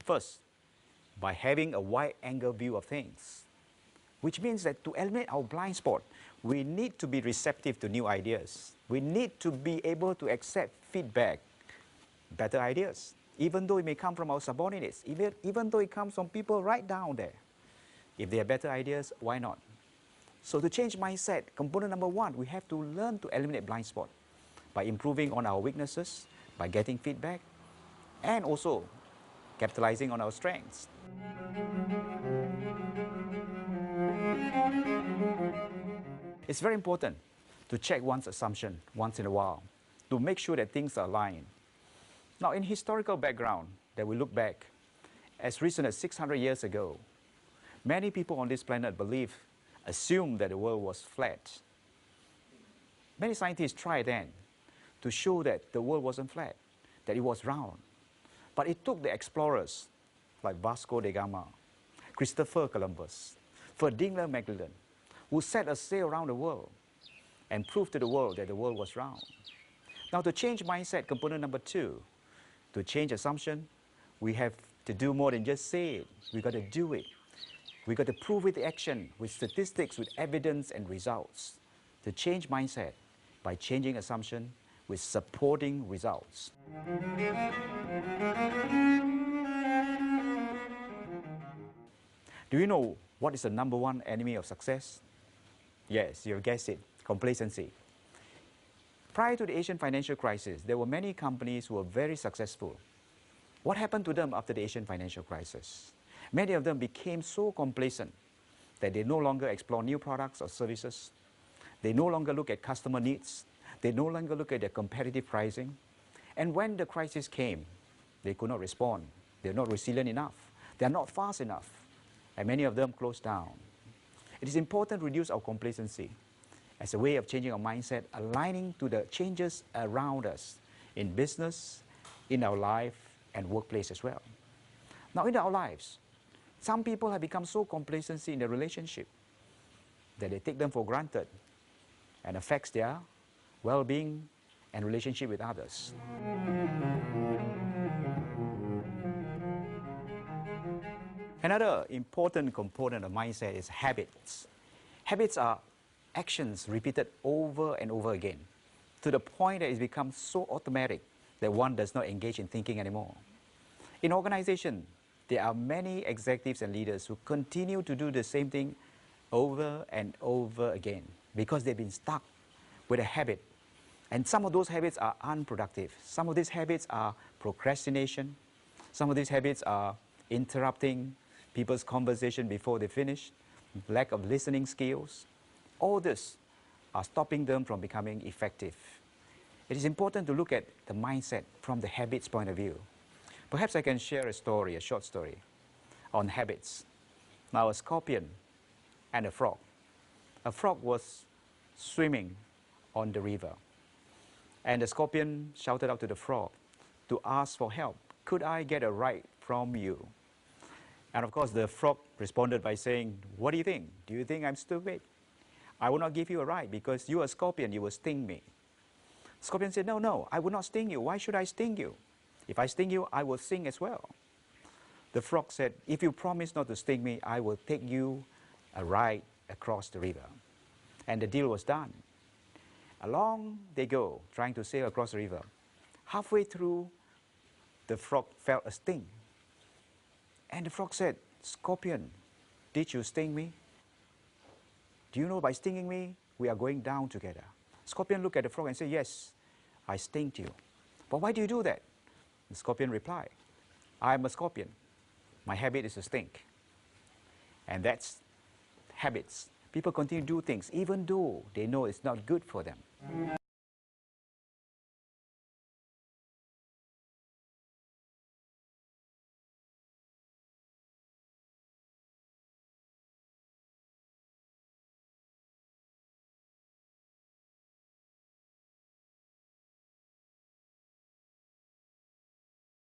First, by having a wide-angle view of things, which means that to eliminate our blind spot, we need to be receptive to new ideas. We need to be able to accept feedback, better ideas, even though it may come from our subordinates, even though it comes from people right down there. If they have better ideas, why not? So to change mindset, component number one, we have to learn to eliminate blind spot by improving on our weaknesses, by getting feedback, and also capitalizing on our strengths. It's very important to check one's assumption once in a while to make sure that things are aligned. Now, in historical background that we look back, as recent as 600 years ago, many people on this planet assumed that the world was flat. Many scientists tried then to show that the world wasn't flat, that it was round. But it took the explorers like Vasco da Gama, Christopher Columbus, Ferdinand Magellan, who set a sail around the world and proved to the world that the world was round. Now, to change mindset, component number two, to change assumption, we have to do more than just say it. We got to do it. We got to prove with action, with statistics, with evidence and results. To change mindset by changing assumption with supporting results. Do you know what is the number one enemy of success? Yes, you've guessed it, complacency. Prior to the Asian financial crisis, there were many companies who were very successful. What happened to them after the Asian financial crisis? Many of them became so complacent that they no longer explore new products or services. They no longer look at customer needs. They no longer look at their competitive pricing. And when the crisis came, they could not respond. They're not resilient enough. They're not fast enough. And many of them closed down. It is important to reduce our complacency as a way of changing our mindset, aligning to the changes around us in business, in our life, and workplace as well. Now, in our lives, some people have become so complacent in their relationship that they take them for granted and affects their well-being and relationship with others. Another important component of mindset is habits. Habits are actions repeated over and over again to the point that it becomes so automatic that one does not engage in thinking anymore. In organization, there are many executives and leaders who continue to do the same thing over and over again because they've been stuck with a habit. And some of those habits are unproductive. Some of these habits are procrastination. Some of these habits are interrupting people's conversation before they finish, lack of listening skills. All this are stopping them from becoming effective. It is important to look at the mindset from the habits point of view. Perhaps I can share a story, a short story, on habits. Now, a scorpion and a frog. A frog was swimming on the river. And the scorpion shouted out to the frog to ask for help. Could I get a ride from you? And of course, the frog responded by saying, what do you think? Do you think I'm stupid? I will not give you a ride because you are a scorpion, you will sting me. Scorpion said, no, I will not sting you. Why should I sting you? If I sting you, I will sting as well. The frog said, if you promise not to sting me, I will take you a ride across the river. And the deal was done. Along they go, trying to sail across the river. Halfway through, the frog felt a sting. And the frog said, Scorpion, did you sting me? Do you know by stinging me, we are going down together? Scorpion looked at the frog and said, yes, I stinged you. But why do you do that? The scorpion replied, I am a scorpion. My habit is to stink. And that's habits. People continue to do things even though they know it's not good for them.